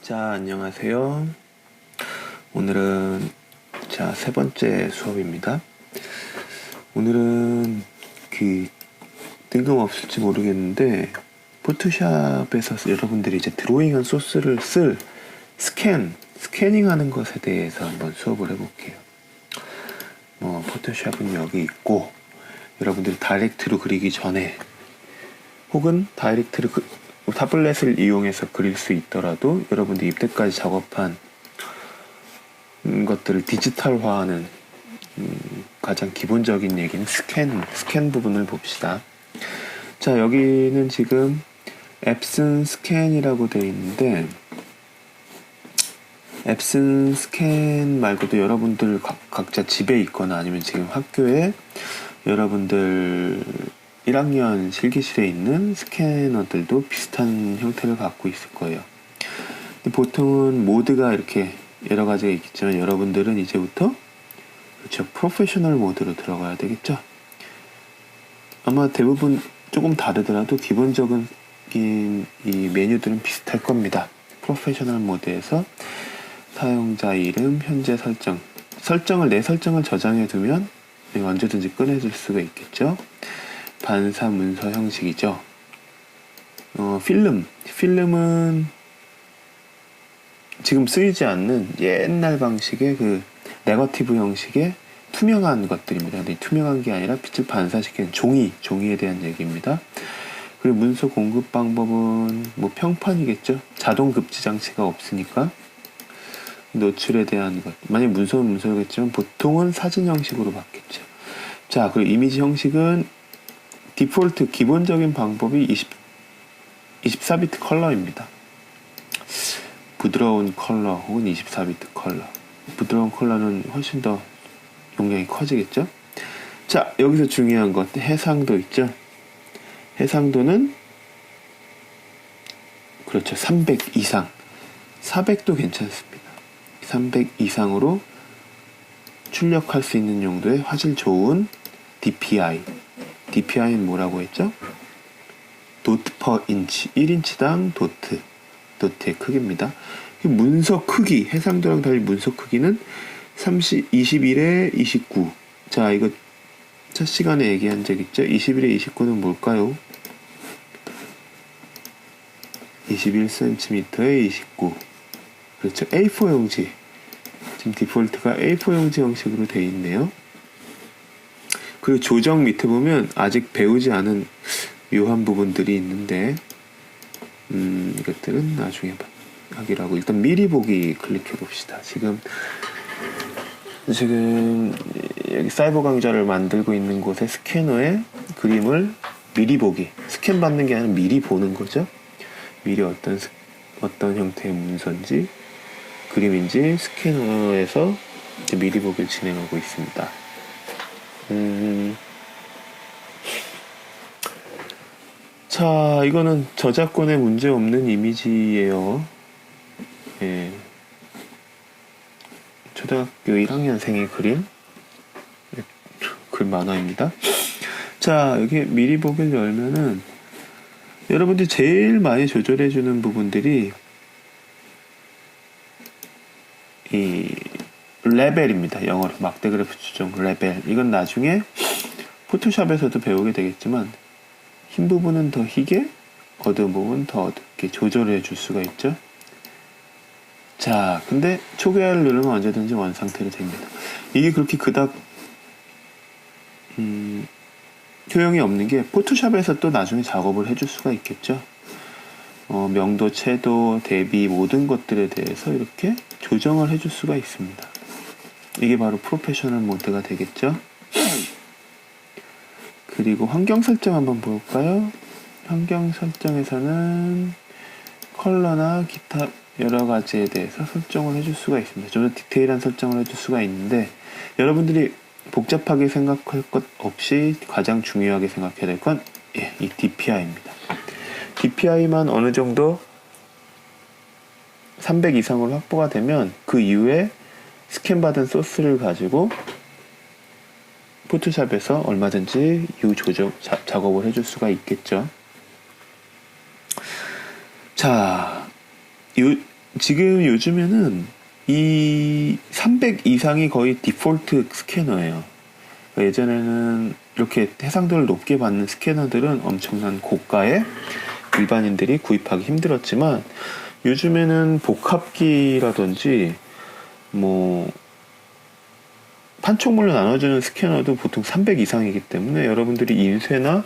자, 안녕하세요. 오늘은 세 번째 수업입니다. 오늘은 뜬금없을지 모르겠는데 포토샵에서 여러분들이 이제 드로잉한 소스를 쓸 스캐닝하는 것에 대해서 한번 수업을 해볼게요. 포토샵은 여기 있고, 여러분들이 다이렉트로 그리기 전에 혹은 다이렉트로 타블렛을 이용해서 그릴 수 있더라도 여러분들이 이때까지 작업한 것들을 디지털화하는 가장 기본적인 얘기는 스캔 부분을 봅시다. 자, 여기는 지금 앱슨 스캔이라고 되어 있는데, 앱슨 스캔 말고도 여러분들 각자 집에 있거나 아니면 지금 학교에 여러분들 1학년 실기실에 있는 스캐너들도 비슷한 형태를 갖고 있을 거예요. 근데 보통은 모드가 이렇게 여러 가지가 있겠지만 여러분들은 이제부터 프로페셔널 모드로 들어가야 되겠죠. 아마 대부분 조금 다르더라도 기본적인 이 메뉴들은 비슷할 겁니다. 프로페셔널 모드에서 사용자 이름, 현재 내 설정을 저장해 두면 언제든지 꺼내줄 수가 있겠죠. 반사 문서 형식이죠. 필름은 지금 쓰이지 않는 옛날 방식의 네거티브 형식의 투명한 것들입니다. 근데 투명한 게 아니라 빛을 반사시키는 종이에 대한 얘기입니다. 그리고 문서 공급 방법은 평판이겠죠. 자동 급지 장치가 없으니까 노출에 대한 것. 만약 문서는 문서겠지만 보통은 사진 형식으로 받겠죠. 자, 그리고 이미지 형식은 디폴트 기본적인 방법이 24비트 컬러입니다. 부드러운 컬러 혹은 24비트 컬러. 부드러운 컬러는 훨씬 더 용량이 커지겠죠? 자, 여기서 중요한 것, 해상도 있죠? 해상도는 300 이상. 400도 괜찮습니다. 300 이상으로 출력할 수 있는 용도의 화질 좋은 DPI. DPI는 뭐라고 했죠? 도트 퍼 인치, 1인치당 도트의 크기입니다. 문서 크기, 해상도랑 달리 문서 크기는 21에 29. 자, 이거 첫 시간에 얘기한 적 있죠? 21에 29는 뭘까요? 21cm에 29. 그렇죠. A4 용지. 지금 디폴트가 A4 용지 형식으로 되어 있네요. 그리고 조정 밑에 보면 아직 배우지 않은 묘한 부분들이 있는데 이것들은 나중에 하기로 하고, 일단 미리 보기 클릭해 봅시다. 지금 여기 사이버 강좌를 만들고 있는 곳에 스캐너에 그림을 미리 보기, 스캔 받는 게 아니라 미리 보는 거죠. 미리 어떤 형태의 문서인지 그림인지 스캐너에서 이제 미리 보기를 진행하고 있습니다. 자, 이거는 저작권에 문제 없는 이미지예요. 예. 초등학교 1학년생의 그림 만화입니다. 자, 여기 미리 보기를 열면은 여러분들이 제일 많이 조절해주는 부분들이 이 레벨입니다. 영어로 막대 그래프 추정 레벨. 이건 나중에 포토샵에서도 배우게 되겠지만 흰 부분은 더 희게, 어두운 부분은 더 어둡게 조절해 줄 수가 있죠. 자, 근데 초기화를 누르면 언제든지 원상태로 됩니다. 이게 그렇게 그닥 효용이 없는 게 포토샵에서 또 나중에 작업을 해줄 수가 있겠죠. 명도, 채도, 대비 모든 것들에 대해서 이렇게 조정을 해줄 수가 있습니다. 이게 바로 프로페셔널 모드가 되겠죠. 그리고 환경 설정 한번 볼까요? 환경 설정에서는 컬러나 기타 여러 가지에 대해서 설정을 해줄 수가 있습니다. 좀 더 디테일한 설정을 해줄 수가 있는데, 여러분들이 복잡하게 생각할 것 없이 가장 중요하게 생각해야 될 건 이 DPI입니다. DPI만 어느 정도 300 이상으로 확보가 되면 그 이후에 스캔받은 소스를 가지고 포토샵에서 얼마든지 조정 작업을 해줄 수가 있겠죠. 자, 지금 요즘에는 이 300 이상이 거의 디폴트 스캐너예요. 그러니까 예전에는 이렇게 해상도를 높게 받는 스캐너들은 엄청난 고가에 일반인들이 구입하기 힘들었지만 요즘에는 복합기라든지 뭐 판촉물로 나눠주는 스캐너도 보통 300 이상이기 때문에 여러분들이 인쇄나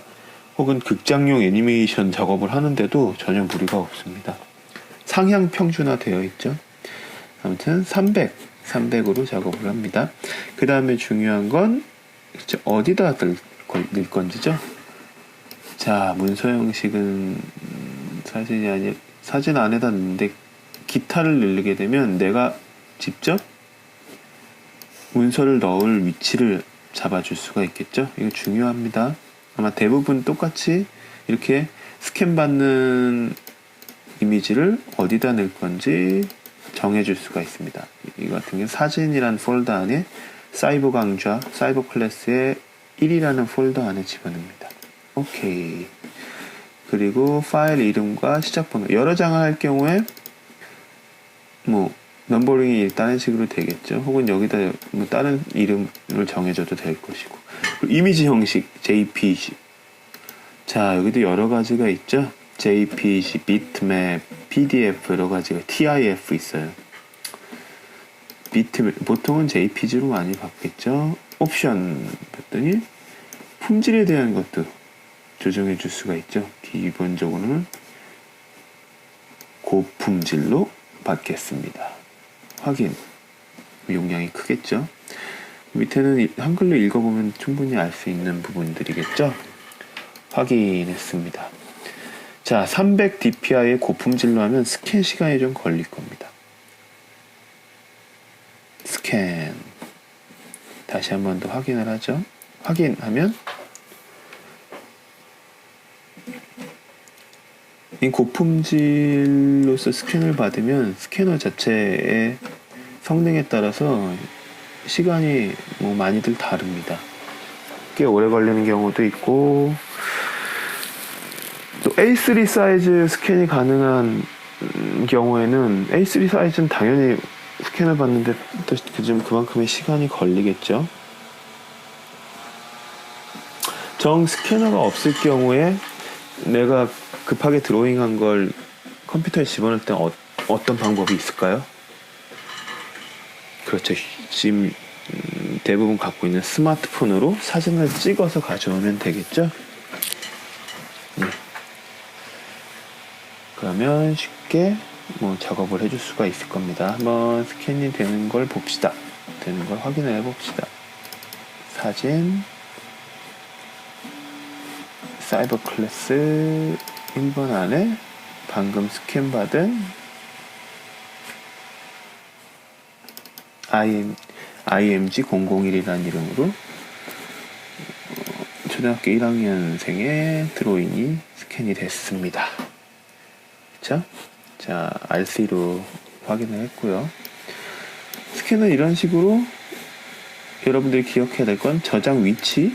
혹은 극장용 애니메이션 작업을 하는데도 전혀 무리가 없습니다. 상향 평준화 되어 있죠. 아무튼 300으로 작업을 합니다. 그 다음에 중요한 건 어디다 넣을 건지죠. 자, 문서 형식은 사진이 아니 사진 안에다 넣는데 기타를 누르게 되면 내가 직접 문서를 넣을 위치를 잡아줄 수가 있겠죠. 이거 중요합니다. 아마 대부분 똑같이 이렇게 스캔 받는 이미지를 어디다 넣을 건지 정해줄 수가 있습니다. 이 같은 경우 사진이란 폴더 안에 사이버 강좌, 사이버 클래스의 1이라는 폴더 안에 집어넣습니다. 오케이. 그리고 파일 이름과 시작번호 여러 장을 할 경우에 뭐 넘버링이 다른 식으로 되겠죠. 혹은 여기다 뭐 다른 이름을 정해줘도 될 것이고. 이미지 형식 JPG. 자, 여기도 여러 가지가 있죠. JPG, 비트맵, PDF 여러 가지가 TIF 있어요. 비트맵 보통은 JPG로 많이 받겠죠. 옵션 봤더니 품질에 대한 것도 조정해 줄 수가 있죠. 기본적으로는 고품질로 받겠습니다. 확인. 용량이 크겠죠. 밑에는 한글로 읽어보면 충분히 알 수 있는 부분들이겠죠. 확인했습니다. 자, 300 dpi의 고품질로 하면 스캔 시간이 좀 걸릴 겁니다. 스캔. 다시 한 번 더 확인을 하죠. 확인하면 이 고품질로서 스캔을 받으면 스캐너 자체의 성능에 따라서 시간이 뭐 많이들 다릅니다. 꽤 오래 걸리는 경우도 있고 또 A3 사이즈 스캔이 가능한 경우에는 A3 사이즈는 당연히 스캔을 받는데 또 그만큼의 시간이 걸리겠죠. 정 스캐너가 없을 경우에 내가 급하게 드로잉한 걸 컴퓨터에 집어넣을 때 어떤 방법이 있을까요? 그렇죠. 지금 대부분 갖고 있는 스마트폰으로 사진을 찍어서 가져오면 되겠죠? 네. 그러면 쉽게 뭐 작업을 해줄 수가 있을 겁니다. 한번 스캔이 되는 걸 봅시다. 되는 걸 확인해 봅시다. 사진 사이버 클래스 1번 안에 방금 스캔 받은 IMG 001이라는 이름으로 초등학교 1학년생의 드로잉이 스캔이 됐습니다. 그쵸? 자, RC로 확인을 했고요. 스캔은 이런 식으로 여러분들이 기억해야 될 건 저장 위치와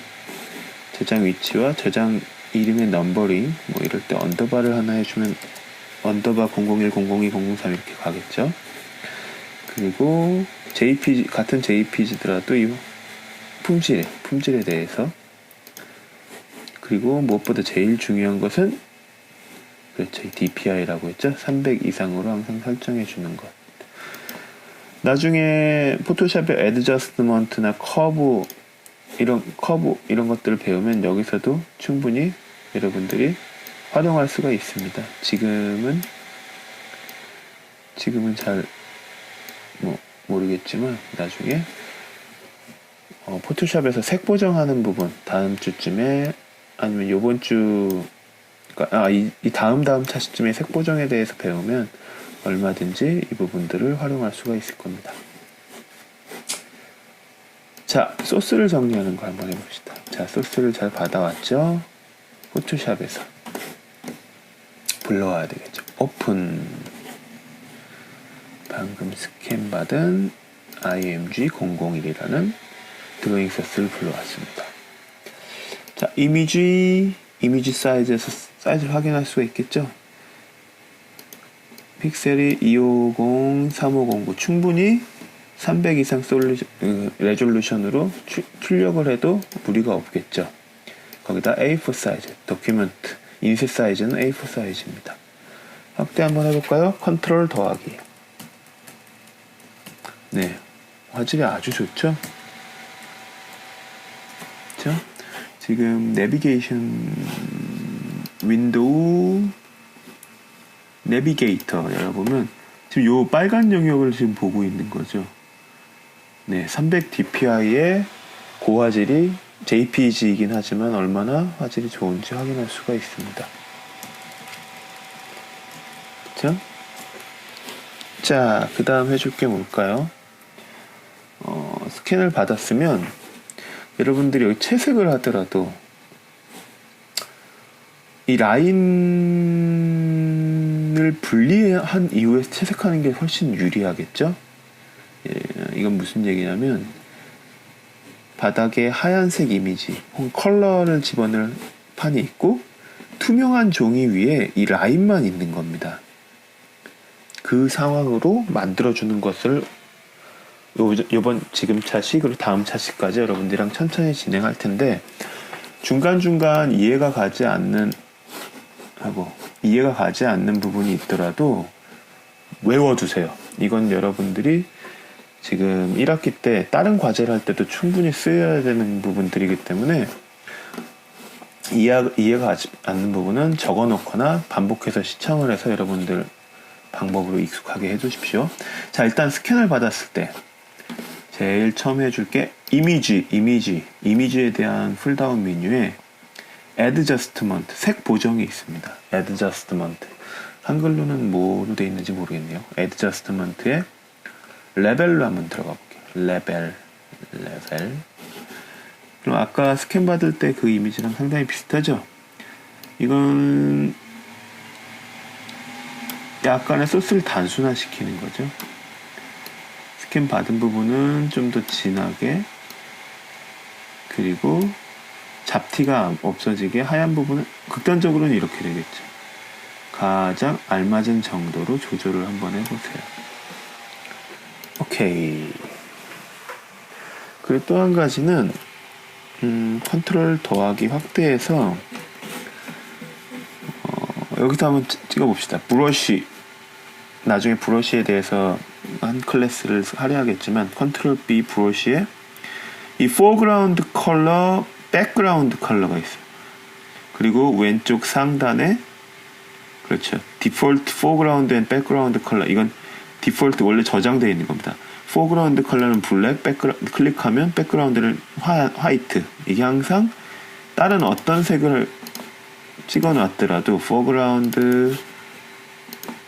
저장 이름의 넘버링, 뭐 이럴 때 언더바를 하나 해주면 언더바 001, 002, 003 이렇게 가겠죠. 그리고 JPG, 같은 JPG더라도 이 품질에 대해서, 그리고 무엇보다 제일 중요한 것은 그렇죠, DPI라고 했죠. 300 이상으로 항상 설정해 주는 것. 나중에 포토샵의 애드저스트먼트나 커브 이런 것들을 배우면 여기서도 충분히 여러분들이 활용할 수가 있습니다. 지금은 잘 모르겠지만 나중에 포토샵에서 색 보정하는 부분 다음 주쯤에 아니면 요번 주 이 다음 차시쯤에 색 보정에 대해서 배우면 얼마든지 이 부분들을 활용할 수가 있을 겁니다. 자, 소스를 정리하는 거 한번 해봅시다. 자, 소스를 잘 받아왔죠? 포토샵에서 불러와야 되겠죠. 오픈. 방금 스캔 받은 IMG 001이라는 드로잉 소스를 불러왔습니다. 자, 이미지 사이즈에서 사이즈를 확인할 수가 있겠죠? 픽셀이 250, 3509 충분히 300 이상 레졸루션으로 출력을 해도 무리가 없겠죠. 거기다 A4 사이즈, 도큐멘트, 인쇄 사이즈는 A4 사이즈입니다. 확대 한번 해볼까요? 컨트롤 더하기. 네, 화질이 아주 좋죠? 그렇죠? 지금 내비게이션 윈도우 내비게이터 열어보면 지금 요 빨간 영역을 지금 보고 있는 거죠. 네, 300 dpi의 고화질이 JPEG이긴 하지만 얼마나 화질이 좋은지 확인할 수가 있습니다. 그쵸? 자, 그 다음 해줄 게 뭘까요? 스캔을 받았으면 여러분들이 여기 채색을 하더라도 이 라인을 분리한 이후에 채색하는 게 훨씬 유리하겠죠? 예, 이건 무슨 얘기냐면 바닥에 하얀색 이미지 혹은 컬러를 집어넣을 판이 있고 투명한 종이 위에 이 라인만 있는 겁니다. 그 상황으로 만들어주는 것을 요번 지금 차시 그리고 다음 차시까지 여러분들이랑 천천히 진행할 텐데 중간중간 이해가 가지 않는 부분이 있더라도 외워두세요. 이건 여러분들이 지금 1학기 때 다른 과제를 할 때도 충분히 쓰여야 되는 부분들이기 때문에 이해가 가지 않는 부분은 적어놓거나 반복해서 시청을 해서 여러분들 방법으로 익숙하게 해두십시오. 자, 일단 스캔을 받았을 때 제일 처음 해줄게 이미지에 대한 풀다운 메뉴에 Adjustment, 색 보정이 있습니다. Adjustment, 한글로는 뭐로 되어 있는지 모르겠네요. Adjustment에 레벨로 한번 들어가 볼게요. 레벨. 그럼 아까 스캔 받을 때 그 이미지랑 상당히 비슷하죠? 이건 약간의 소스를 단순화시키는 거죠. 스캔 받은 부분은 좀 더 진하게, 그리고 잡티가 없어지게 하얀 부분은 극단적으로는 이렇게 되겠죠. 가장 알맞은 정도로 조절을 한번 해보세요. 오케이. 그리고 또 한 가지는 컨트롤 더하기 확대해서 여기서 한번 찍어봅시다. 브러쉬, 나중에 브러쉬에 대해서 한 클래스를 하려야겠지만 컨트롤 B 브러쉬에 이 foreground 컬러, background 컬러가 있어요. 그리고 왼쪽 상단에 그렇죠. 디폴트 foreground and background 컬러, 이건 디폴트 원래 저장되어 있는 겁니다. foreground 컬러는 블랙, 클릭하면 백그라운드는 화이트. 이게 항상 다른 어떤 색을 찍어 놨더라도 foreground,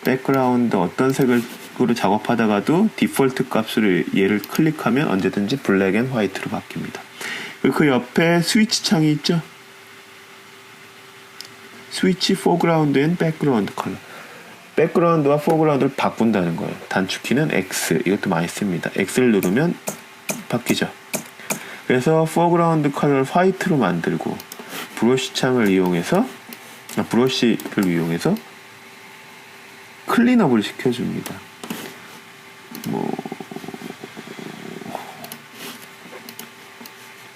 백그라운드 어떤 색으로 작업하다가도 디폴트 값으로 얘를 클릭하면 언제든지 블랙 앤 화이트로 바뀝니다. 그리고 그 옆에 스위치 창이 있죠. 스위치 foreground and background 컬러. 백그라운드와 포그라운드를 바꾼다는 거예요. 단축키는 X, 이것도 많이 씁니다. X를 누르면 바뀌죠. 그래서 포그라운드 컬러를 화이트로 만들고 브러쉬 창을 이용해서 브러쉬를 이용해서 클린업을 시켜줍니다.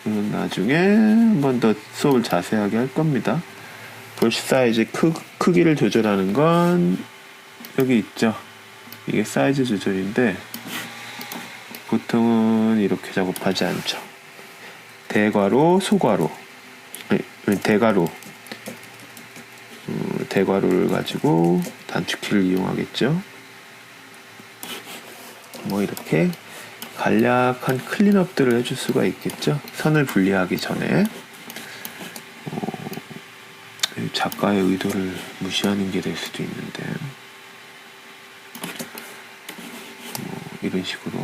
이건 나중에 한 번 더 수업을 자세하게 할 겁니다. 브러쉬 사이즈 크기를 조절하는 건 여기 있죠. 이게 사이즈 조절인데 보통은 이렇게 작업하지 않죠. 대괄호, 소괄호, 대괄호를 가지고 단축키를 이용하겠죠. 이렇게 간략한 클린업들을 해줄 수가 있겠죠. 선을 분리하기 전에 작가의 의도를 무시하는 게 될 수도 있는데 이런 식으로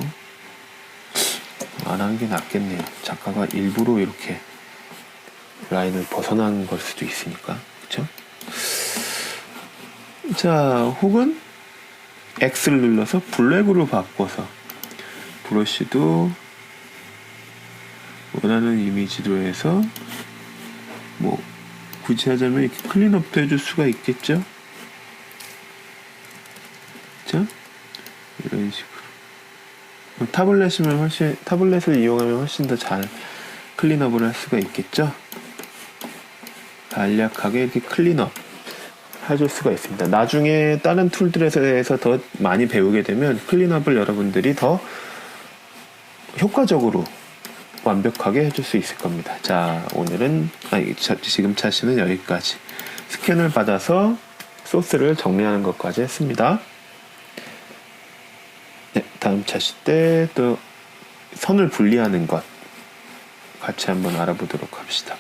안 하는 게 낫겠네요. 작가가 일부러 이렇게 라인을 벗어난 걸 수도 있으니까. 그쵸? 자, 혹은 X를 눌러서 블랙으로 바꿔서 브러쉬도 원하는 이미지로 해서 굳이 하자면 이렇게 클린업도 해줄 수가 있겠죠. 이런 식으로. 타블렛을 이용하면 훨씬 더 잘 클린업을 할 수가 있겠죠. 간략하게 이렇게 클린업 해줄 수가 있습니다. 나중에 다른 툴들에서 더 많이 배우게 되면 클린업을 여러분들이 더 효과적으로 완벽하게 해줄 수 있을 겁니다. 자, 오늘은 지금 차시는 여기까지. 스캔을 받아서 소스를 정리하는 것까지 했습니다. 네, 다음 차시 때 또 선을 분리하는 것 같이 한번 알아보도록 합시다.